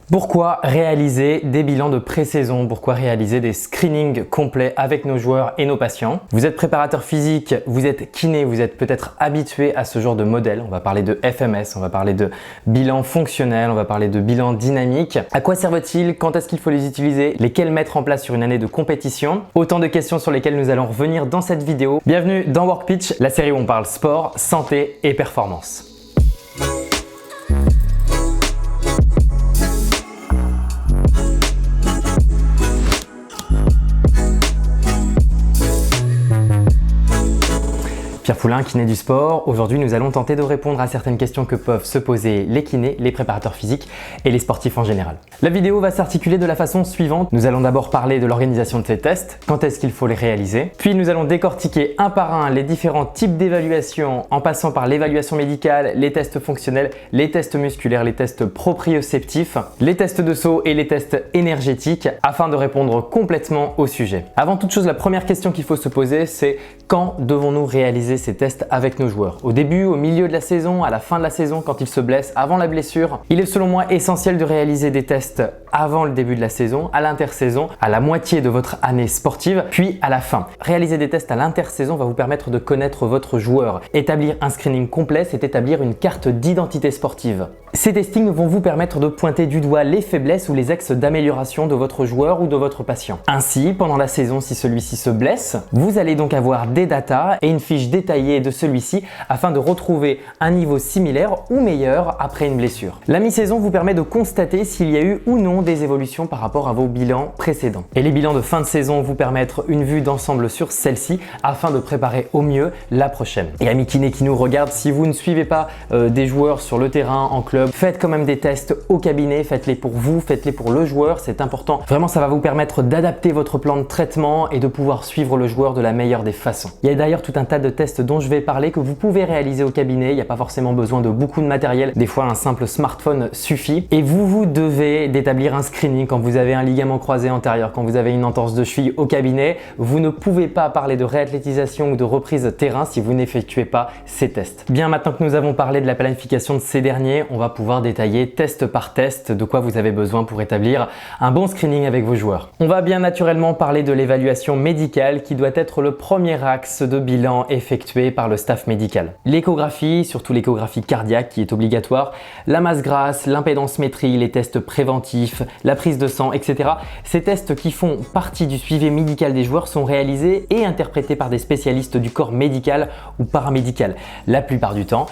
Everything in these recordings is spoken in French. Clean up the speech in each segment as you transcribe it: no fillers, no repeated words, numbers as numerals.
Pourquoi réaliser des bilans de pré-saison? Pourquoi réaliser des screenings complets avec nos joueurs et nos patients? Vous êtes préparateur physique, vous êtes kiné, vous êtes peut-être habitué à ce genre de modèle. On va parler de FMS, on va parler de bilan fonctionnel, on va parler de bilan dynamique. À quoi servent-ils? Quand est-ce qu'il faut les utiliser? Lesquels mettre en place sur une année de compétition? Autant de questions sur lesquelles nous allons revenir dans cette vidéo. Bienvenue dans Workpitch, la série où on parle sport, santé et performance. Pierre Poulain, kiné du sport. Aujourd'hui, nous allons tenter de répondre à certaines questions que peuvent se poser les kinés, les préparateurs physiques et les sportifs en général. La vidéo va s'articuler de la façon suivante. Nous allons d'abord parler de l'organisation de ces tests, quand est-ce qu'il faut les réaliser. Puis nous allons décortiquer un par un les différents types d'évaluation en passant par l'évaluation médicale, les tests fonctionnels, les tests musculaires, les tests proprioceptifs, les tests de saut et les tests énergétiques afin de répondre complètement au sujet. Avant toute chose, la première question qu'il faut se poser, c'est quand devons-nous réaliser ces tests avec nos joueurs? Au début, au milieu de la saison, à la fin de la saison, quand ils se blessent, avant la blessure? Il est selon moi essentiel de réaliser des tests avant le début de la saison, à l'intersaison, à la moitié de votre année sportive, puis à la fin. Réaliser des tests à l'intersaison va vous permettre de connaître votre joueur. Établir un screening complet, c'est établir une carte d'identité sportive. Ces testings vont vous permettre de pointer du doigt les faiblesses ou les axes d'amélioration de votre joueur ou de votre patient. Ainsi, pendant la saison, si celui-ci se blesse, vous allez donc avoir des datas et une fiche détaillée de celui-ci afin de retrouver un niveau similaire ou meilleur après une blessure. La mi-saison vous permet de constater s'il y a eu ou non des évolutions par rapport à vos bilans précédents. Et les bilans de fin de saison vous permettent une vue d'ensemble sur celle-ci afin de préparer au mieux la prochaine. Et amis kinés qui nous regardent, si vous ne suivez pas des joueurs sur le terrain, en club, faites quand même des tests au cabinet, faites-les pour vous, faites-les pour le joueur, c'est important. Vraiment, ça va vous permettre d'adapter votre plan de traitement et de pouvoir suivre le joueur de la meilleure des façons. Il y a d'ailleurs tout un tas de tests dont je vais parler que vous pouvez réaliser au cabinet. Il n'y a pas forcément besoin de beaucoup de matériel. Des fois, un simple smartphone suffit. Et vous devez d'établir un screening quand vous avez un ligament croisé antérieur, quand vous avez une entorse de cheville au cabinet. Vous ne pouvez pas parler de réathlétisation ou de reprise terrain si vous n'effectuez pas ces tests. Bien, maintenant que nous avons parlé de la planification de ces derniers, on va pouvoir détailler test par test de quoi vous avez besoin pour établir un bon screening avec vos joueurs. On va bien naturellement parler de l'évaluation médicale qui doit être le premier axe de bilan effectué par le staff médical. L'échographie, surtout l'échographie cardiaque qui est obligatoire, la masse grasse, l'impédance-métrie, les tests préventifs, la prise de sang, etc. Ces tests qui font partie du suivi médical des joueurs sont réalisés et interprétés par des spécialistes du corps médical ou paramédical, la plupart du temps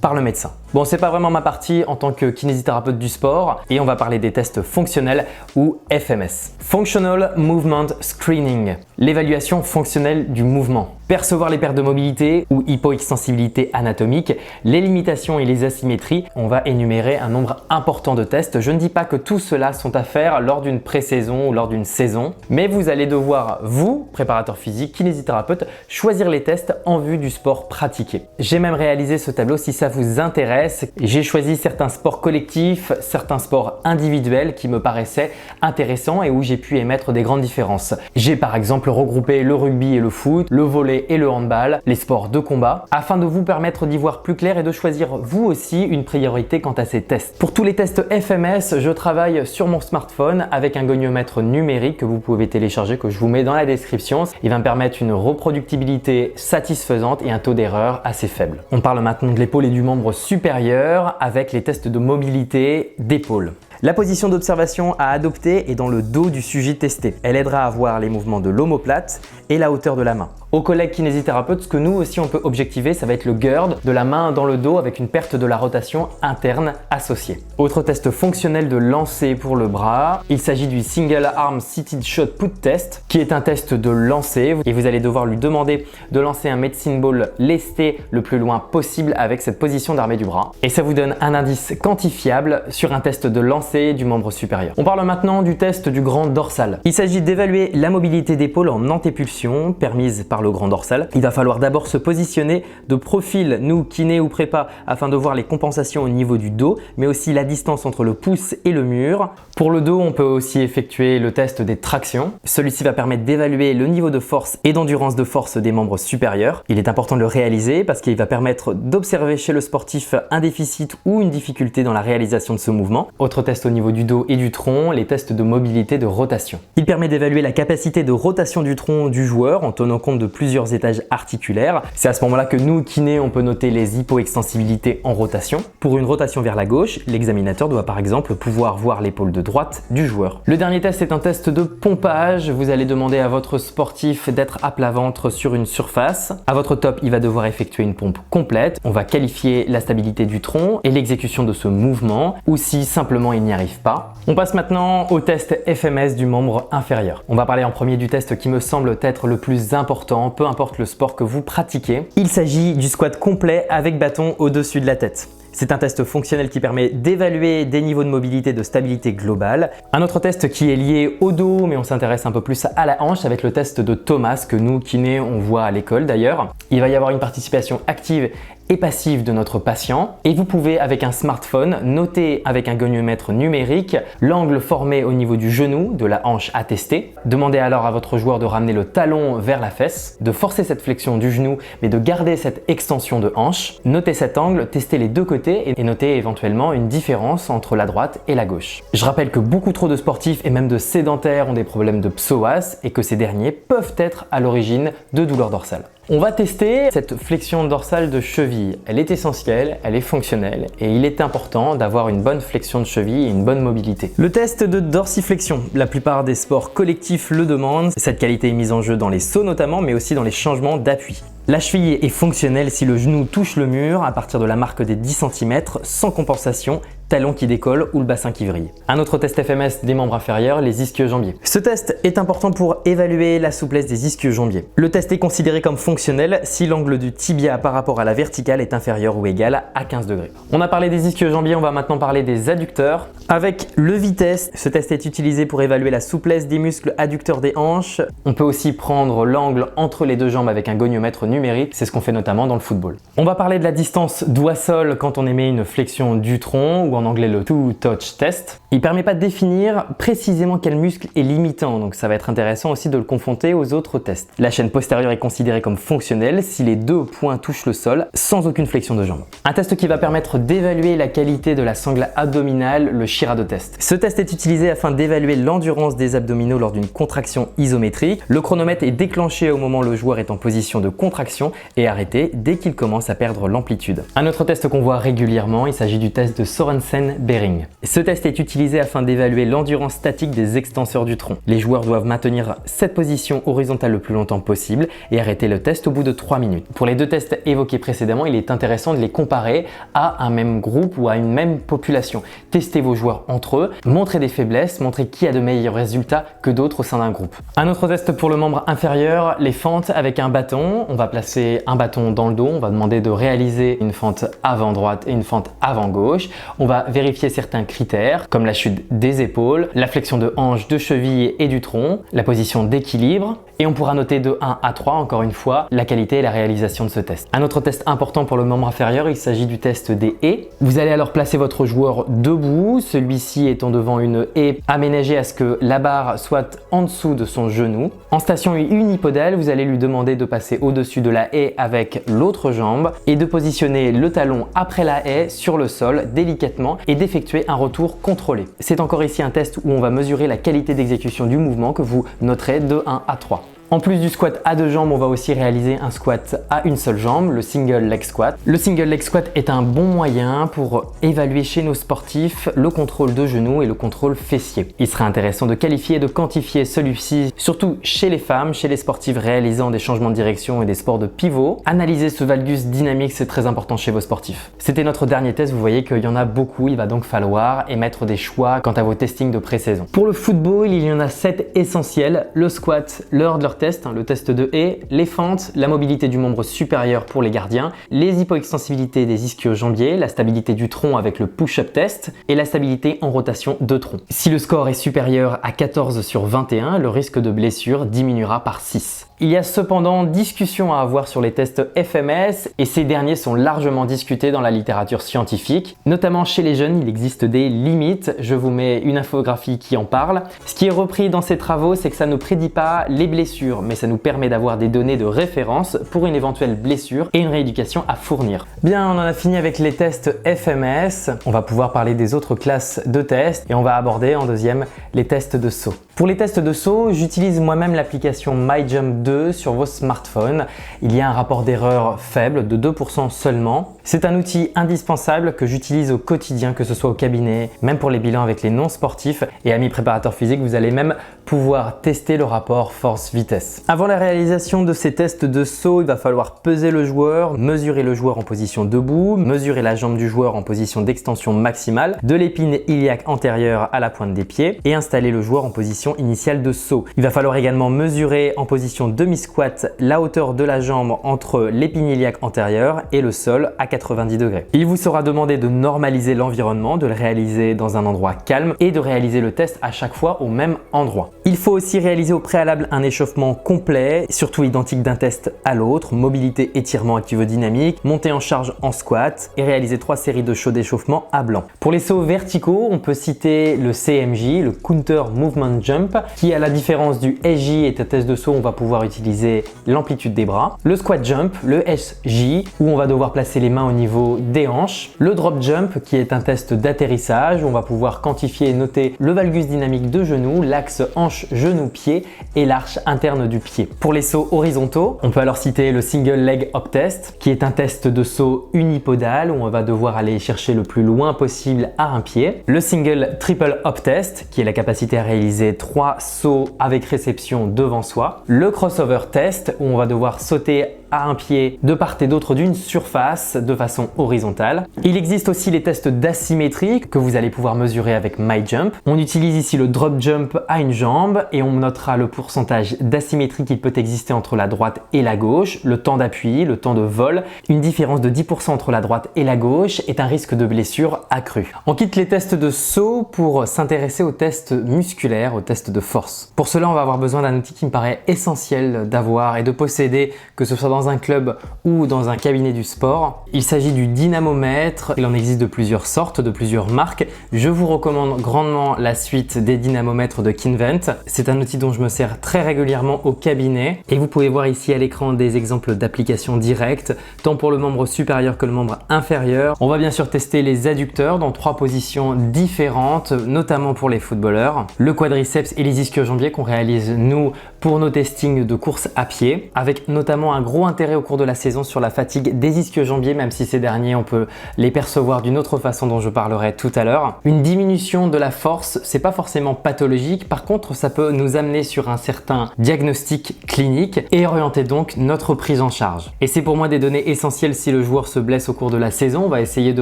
par le médecin. Bon, c'est pas vraiment ma partie en tant que kinésithérapeute du sport et on va parler des tests fonctionnels ou FMS. Functional Movement Screening, l'évaluation fonctionnelle du mouvement. Percevoir les pertes de mobilité ou hypoextensibilité anatomique, les limitations et les asymétries. On va énumérer un nombre important de tests. Je ne dis pas que tout cela sont à faire lors d'une pré-saison ou lors d'une saison, mais vous allez devoir, vous, préparateur physique, kinésithérapeute, choisir les tests en vue du sport pratiqué. J'ai même réalisé ce tableau si ça vous intéresse. J'ai choisi certains sports collectifs, certains sports individuels qui me paraissaient intéressants et où j'ai pu émettre des grandes différences. J'ai par exemple regroupé le rugby et le foot, le volley et le handball, les sports de combat, afin de vous permettre d'y voir plus clair et de choisir vous aussi une priorité quant à ces tests. Pour tous les tests FMS, je travaille sur mon smartphone avec un goniomètre numérique que vous pouvez télécharger, que je vous mets dans la description. Il va me permettre une reproductibilité satisfaisante et un taux d'erreur assez faible. On parle maintenant de l'épaule et du membre supérieur avec les tests de mobilité d'épaule. La position d'observation à adopter est dans le dos du sujet testé. Elle aidera à voir les mouvements de l'omoplate et la hauteur de la main. Aux collègues kinésithérapeutes, ce que nous aussi on peut objectiver, ça va être le GERD de la main dans le dos avec une perte de la rotation interne associée. Autre test fonctionnel de lancer pour le bras, il s'agit du Single Arm Seated Shot Put Test qui est un test de lancer et vous allez devoir lui demander de lancer un medicine ball lesté le plus loin possible avec cette position d'armée du bras et ça vous donne un indice quantifiable sur un test de lancer du membre supérieur. On parle maintenant du test du grand dorsal. Il s'agit d'évaluer la mobilité d'épaule en antépulsion permise par par le grand dorsal. Il va falloir d'abord se positionner de profil, nous, kiné ou prépa, afin de voir les compensations au niveau du dos, mais aussi la distance entre le pouce et le mur. Pour le dos, on peut aussi effectuer le test des tractions. Celui-ci va permettre d'évaluer le niveau de force et d'endurance de force des membres supérieurs. Il est important de le réaliser parce qu'il va permettre d'observer chez le sportif un déficit ou une difficulté dans la réalisation de ce mouvement. Autre test au niveau du dos et du tronc, les tests de mobilité de rotation. Il permet d'évaluer la capacité de rotation du tronc du joueur en tenant compte de plusieurs étages articulaires. C'est à ce moment-là que nous, kinés, on peut noter les hypoextensibilités en rotation. Pour une rotation vers la gauche, l'examinateur doit par exemple pouvoir voir l'épaule de droite du joueur. Le dernier test est un test de pompage. Vous allez demander à votre sportif d'être à plat ventre sur une surface. À votre top, il va devoir effectuer une pompe complète. On va qualifier la stabilité du tronc et l'exécution de ce mouvement, ou si simplement il n'y arrive pas. On passe maintenant au test FMS du membre inférieur. On va parler en premier du test qui me semble être le plus important, peu importe le sport que vous pratiquez. Il s'agit du squat complet avec bâton au-dessus de la tête. C'est un test fonctionnel qui permet d'évaluer des niveaux de mobilité, de stabilité globale. Un autre test qui est lié au dos, mais on s'intéresse un peu plus à la hanche avec le test de Thomas que nous, kinés, on voit à l'école d'ailleurs. Il va y avoir une participation active et passive de notre patient et vous pouvez avec un smartphone noter avec un goniomètre numérique l'angle formé au niveau du genou, de la hanche à tester. Demandez alors à votre joueur de ramener le talon vers la fesse, de forcer cette flexion du genou mais de garder cette extension de hanche. Notez cet angle, testez les deux côtés et notez éventuellement une différence entre la droite et la gauche. Je rappelle que beaucoup trop de sportifs et même de sédentaires ont des problèmes de psoas et que ces derniers peuvent être à l'origine de douleurs dorsales. On va tester cette flexion dorsale de cheville. Elle est essentielle, elle est fonctionnelle et il est important d'avoir une bonne flexion de cheville et une bonne mobilité. Le test de dorsiflexion, la plupart des sports collectifs le demandent. Cette qualité est mise en jeu dans les sauts notamment, mais aussi dans les changements d'appui. La cheville est fonctionnelle si le genou touche le mur à partir de la marque des 10 cm sans compensation, talon qui décolle ou le bassin qui vrille. Un autre test FMS des membres inférieurs, les ischio-jambiers. Ce test est important pour évaluer la souplesse des ischio-jambiers. Le test est considéré comme fonctionnel si l'angle du tibia par rapport à la verticale est inférieur ou égal à 15 degrés. On a parlé des ischio-jambiers, on va maintenant parler des adducteurs. Avec le vitesse, ce test est utilisé pour évaluer la souplesse des muscles adducteurs des hanches. On peut aussi prendre l'angle entre les deux jambes avec un goniomètre numérique, c'est ce qu'on fait notamment dans le football. On va parler de la distance doigt-sol quand on émet une flexion du tronc, ou en anglais le two-touch test. Il ne permet pas de définir précisément quel muscle est limitant, donc ça va être intéressant aussi de le confronter aux autres tests. La chaîne postérieure est considérée comme fonctionnelle si les deux points touchent le sol sans aucune flexion de jambe. Un test qui va permettre d'évaluer la qualité de la sangle abdominale, le Shirado test. Ce test est utilisé afin d'évaluer l'endurance des abdominaux lors d'une contraction isométrique. Le chronomètre est déclenché au moment où le joueur est en position de contraction et arrêté dès qu'il commence à perdre l'amplitude. Un autre test qu'on voit régulièrement, il s'agit du test de Sorensen-Behring. Ce test est utilisé afin d'évaluer l'endurance statique des extenseurs du tronc. Les joueurs doivent maintenir cette position horizontale le plus longtemps possible et arrêter le test au bout de 3 minutes. Pour les deux tests évoqués précédemment, il est intéressant de les comparer à un même groupe ou à une même population. Testez vos joueurs entre eux, montrez des faiblesses, montrez qui a de meilleurs résultats que d'autres au sein d'un groupe. Un autre test pour le membre inférieur, les fentes avec un bâton. On va placer un bâton dans le dos, on va demander de réaliser une fente avant droite et une fente avant gauche. On va vérifier certains critères comme la chute des épaules, la flexion de hanche, de cheville et du tronc, la position d'équilibre. Et on pourra noter de 1 à 3, encore une fois, la qualité et la réalisation de ce test. Un autre test important pour le membre inférieur, il s'agit du test des haies. Vous allez alors placer votre joueur debout, celui-ci étant devant une haie aménagée à ce que la barre soit en dessous de son genou. En station unipodale, vous allez lui demander de passer au-dessus de la haie avec l'autre jambe et de positionner le talon après la haie sur le sol délicatement et d'effectuer un retour contrôlé. C'est encore ici un test où on va mesurer la qualité d'exécution du mouvement que vous noterez de 1 à 3. En plus du squat à deux jambes, on va aussi réaliser un squat à une seule jambe, le single leg squat. Le single leg squat est un bon moyen pour évaluer chez nos sportifs le contrôle de genoux et le contrôle fessier. Il serait intéressant de qualifier et de quantifier celui-ci, surtout chez les femmes, chez les sportives réalisant des changements de direction et des sports de pivot. Analyser ce valgus dynamique, c'est très important chez vos sportifs. C'était notre dernier test, vous voyez qu'il y en a beaucoup, il va donc falloir émettre des choix quant à vos testings de pré-saison. Pour le football, il y en a 7 essentiels, le squat, le hurdler test, le test de haie, les fentes, la mobilité du membre supérieur pour les gardiens, les hypoextensibilités des ischio-jambiers, la stabilité du tronc avec le push-up test et la stabilité en rotation de tronc. Si le score est supérieur à 14 sur 21, le risque de blessure diminuera par 6. Il y a cependant discussion à avoir sur les tests FMS et ces derniers sont largement discutés dans la littérature scientifique. Notamment chez les jeunes, il existe des limites. Je vous mets une infographie qui en parle. Ce qui est repris dans ces travaux, c'est que ça ne prédit pas les blessures, mais ça nous permet d'avoir des données de référence pour une éventuelle blessure et une rééducation à fournir. Bien, on en a fini avec les tests FMS. On va pouvoir parler des autres classes de tests et on va aborder en deuxième les tests de saut. Pour les tests de saut, j'utilise moi-même l'application MyJump 2 sur vos smartphones. Il y a un rapport d'erreur faible de 2% seulement. C'est un outil indispensable que j'utilise au quotidien, que ce soit au cabinet, même pour les bilans avec les non-sportifs. Et amis préparateurs physiques, vous allez même pouvoir tester le rapport force-vitesse. Avant la réalisation de ces tests de saut, il va falloir peser le joueur, mesurer le joueur en position debout, mesurer la jambe du joueur en position d'extension maximale, de l'épine iliaque antérieure à la pointe des pieds et installer le joueur en position initiale de saut. Il va falloir également mesurer en position demi-squat la hauteur de la jambe entre l'épine iliaque antérieure et le sol à 90 degrés. Il vous sera demandé de normaliser l'environnement, de le réaliser dans un endroit calme et de réaliser le test à chaque fois au même endroit. Il faut aussi réaliser au préalable un échauffement complet, surtout identique d'un test à l'autre, mobilité, étirement, activo-dynamique, montée en charge en squat et réaliser 3 séries de show d'échauffement à blanc. Pour les sauts verticaux, on peut citer le CMJ, le Counter Movement Jump, qui à la différence du SJ est un test de saut, on va pouvoir utiliser l'amplitude des bras. Le Squat Jump, le SJ, où on va devoir placer les mains au niveau des hanches. Le Drop Jump, qui est un test d'atterrissage, où on va pouvoir quantifier et noter le valgus dynamique de genou, l'axe hanche-genou-pied et l'arche interne du pied. Pour les sauts horizontaux, on peut alors citer le Single Leg Hop Test, qui est un test de saut unipodal, où on va devoir aller chercher le plus loin possible à un pied. Le Single Triple Hop Test, qui est la capacité à réaliser 3 sauts avec réception devant soi. Le Crossover Test, où on va devoir sauter à un pied de part et d'autre d'une surface de façon horizontale. Il existe aussi les tests d'asymétrie que vous allez pouvoir mesurer avec MyJump. On utilise ici le Drop Jump à une jambe et on notera le pourcentage d'asymétrie qui peut exister entre la droite et la gauche, le temps d'appui, le temps de vol. Une différence de 10% entre la droite et la gauche est un risque de blessure accru. On quitte les tests de saut pour s'intéresser aux tests musculaires, aux tests de force. Pour cela, on va avoir besoin d'un outil qui me paraît essentiel d'avoir et de posséder, que ce soit dans un club ou dans un cabinet du sport. Il s'agit du dynamomètre. Il en existe de plusieurs sortes, de plusieurs marques. Je vous recommande grandement la suite des dynamomètres de Kinvent. C'est un outil dont je me sers très régulièrement au cabinet et vous pouvez voir ici à l'écran des exemples d'applications directes, tant pour le membre supérieur que le membre inférieur. On va bien sûr tester les adducteurs dans 3 positions différentes, notamment pour les footballeurs. Le quadriceps et les ischio-jambiers qu'on réalise nous pour nos testings de course à pied, avec notamment un gros intérêt au cours de la saison sur la fatigue des ischio-jambiers, même si ces derniers on peut les percevoir d'une autre façon dont je parlerai tout à l'heure. Une diminution de la force, c'est pas forcément pathologique, par contre ça peut nous amener sur un certain diagnostic clinique et orienter donc notre prise en charge. Et c'est pour moi des données essentielles si le joueur se blesse au cours de la saison. On va essayer de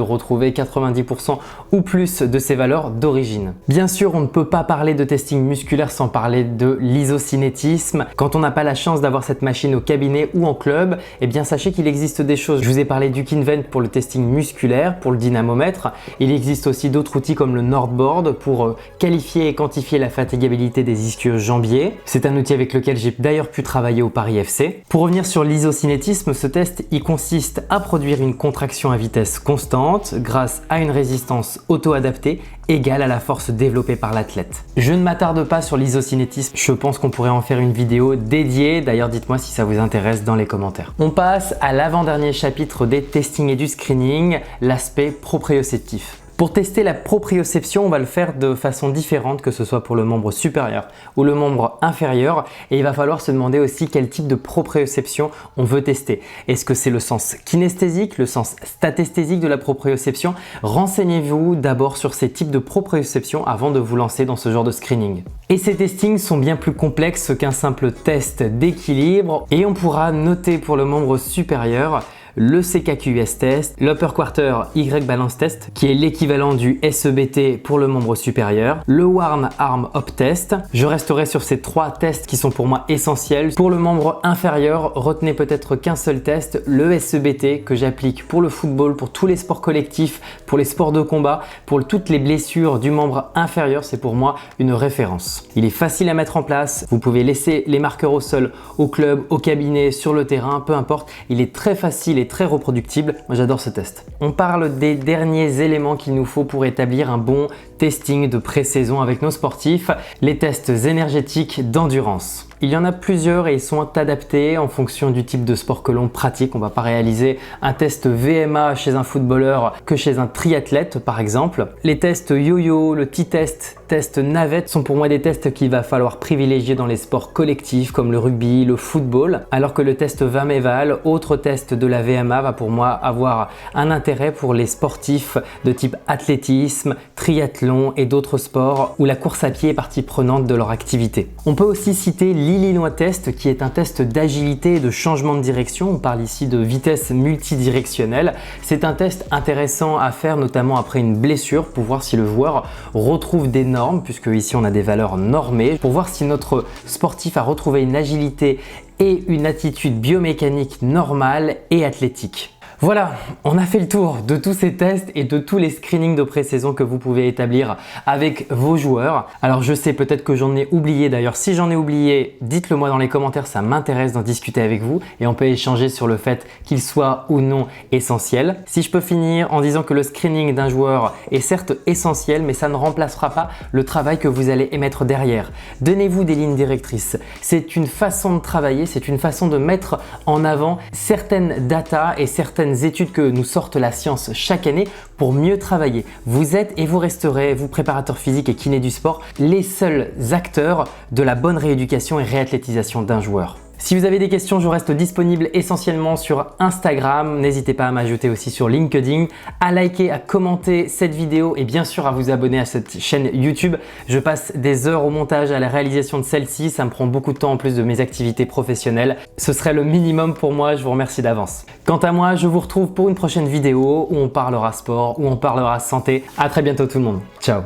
retrouver 90% ou plus de ses valeurs d'origine. Bien sûr, on ne peut pas parler de testing musculaire sans parler de l'isocinétisme. Quand on n'a pas la chance d'avoir cette machine au cabinet ou en club, eh bien sachez qu'il existe des choses. Je vous ai parlé du Kinvent pour le testing musculaire, pour le dynamomètre. Il existe aussi d'autres outils comme le Nordboard pour qualifier et quantifier la fatigabilité des ischio-jambiers. C'est un outil avec lequel j'ai d'ailleurs pu travailler au Paris FC. Pour revenir sur l'isocinétisme, ce test il consiste à produire une contraction à vitesse constante grâce à une résistance auto-adaptée égale à la force développée par l'athlète. Je ne m'attarde pas sur l'isocinétisme, je pense qu'on pourrait en faire une vidéo dédiée, d'ailleurs dites-moi si ça vous intéresse dans les commentaires. On passe à l'avant-dernier chapitre des testings et du screening, l'aspect proprioceptif. Pour tester la proprioception, on va le faire de façon différente, que ce soit pour le membre supérieur ou le membre inférieur. Et il va falloir se demander aussi quel type de proprioception on veut tester. Est-ce que c'est le sens kinesthésique, le sens statesthésique de la proprioception? Renseignez-vous d'abord sur ces types de proprioception avant de vous lancer dans ce genre de screening. Et ces testings sont bien plus complexes qu'un simple test d'équilibre et on pourra noter pour le membre supérieur le CKQS test, l'Upper Quarter Y Balance Test, qui est l'équivalent du SEBT pour le membre supérieur, le Warm Arm Up Test. Je resterai sur ces 3 tests qui sont pour moi essentiels. Pour le membre inférieur, retenez peut-être qu'un seul test, le SEBT, que j'applique pour le football, pour tous les sports collectifs, pour les sports de combat, pour toutes les blessures du membre inférieur. C'est pour moi une référence. Il est facile à mettre en place. Vous pouvez laisser les marqueurs au sol, au club, au cabinet, sur le terrain, peu importe. Il est très facile et très reproductible. Moi, j'adore ce test. On parle des derniers éléments qu'il nous faut pour établir un bon testing de pré-saison avec nos sportifs, les tests énergétiques d'endurance. Il y en a plusieurs et ils sont adaptés en fonction du type de sport que l'on pratique. On ne va pas réaliser un test VMA chez un footballeur que chez un triathlète par exemple. Les tests yo-yo, le T-test, test navette sont pour moi des tests qu'il va falloir privilégier dans les sports collectifs comme le rugby, le football, alors que le test VAM-EVAL, autre test de la VMA, va pour moi avoir un intérêt pour les sportifs de type athlétisme, triathlon et d'autres sports où la course à pied est partie prenante de leur activité. On peut aussi citer l'Illinois Test qui est un test d'agilité et de changement de direction. On parle ici de vitesse multidirectionnelle. C'est un test intéressant à faire notamment après une blessure pour voir si le joueur retrouve des normes, puisque ici on a des valeurs normées, pour voir si notre sportif a retrouvé une agilité et une attitude biomécanique normale et athlétique. Voilà, on a fait le tour de tous ces tests et de tous les screenings de pré-saison que vous pouvez établir avec vos joueurs. Alors je sais peut-être que j'en ai oublié, d'ailleurs si j'en ai oublié, dites-le moi dans les commentaires, ça m'intéresse d'en discuter avec vous et on peut échanger sur le fait qu'il soit ou non essentiel. Si je peux finir en disant que le screening d'un joueur est certes essentiel, mais ça ne remplacera pas le travail que vous allez émettre derrière. Donnez-vous des lignes directrices. C'est une façon de travailler, c'est une façon de mettre en avant certaines datas et certaines études que nous sortent la science chaque année pour mieux travailler. Vous êtes et vous resterez, vous préparateurs physiques et kinés du sport, les seuls acteurs de la bonne rééducation et réathlétisation d'un joueur. Si vous avez des questions, je reste disponible essentiellement sur Instagram. N'hésitez pas à m'ajouter aussi sur LinkedIn, à liker, à commenter cette vidéo et bien sûr à vous abonner à cette chaîne YouTube. Je passe des heures au montage, à la réalisation de celle-ci. Ça me prend beaucoup de temps en plus de mes activités professionnelles. Ce serait le minimum pour moi. Je vous remercie d'avance. Quant à moi, je vous retrouve pour une prochaine vidéo où on parlera sport, où on parlera santé. À très bientôt tout le monde. Ciao.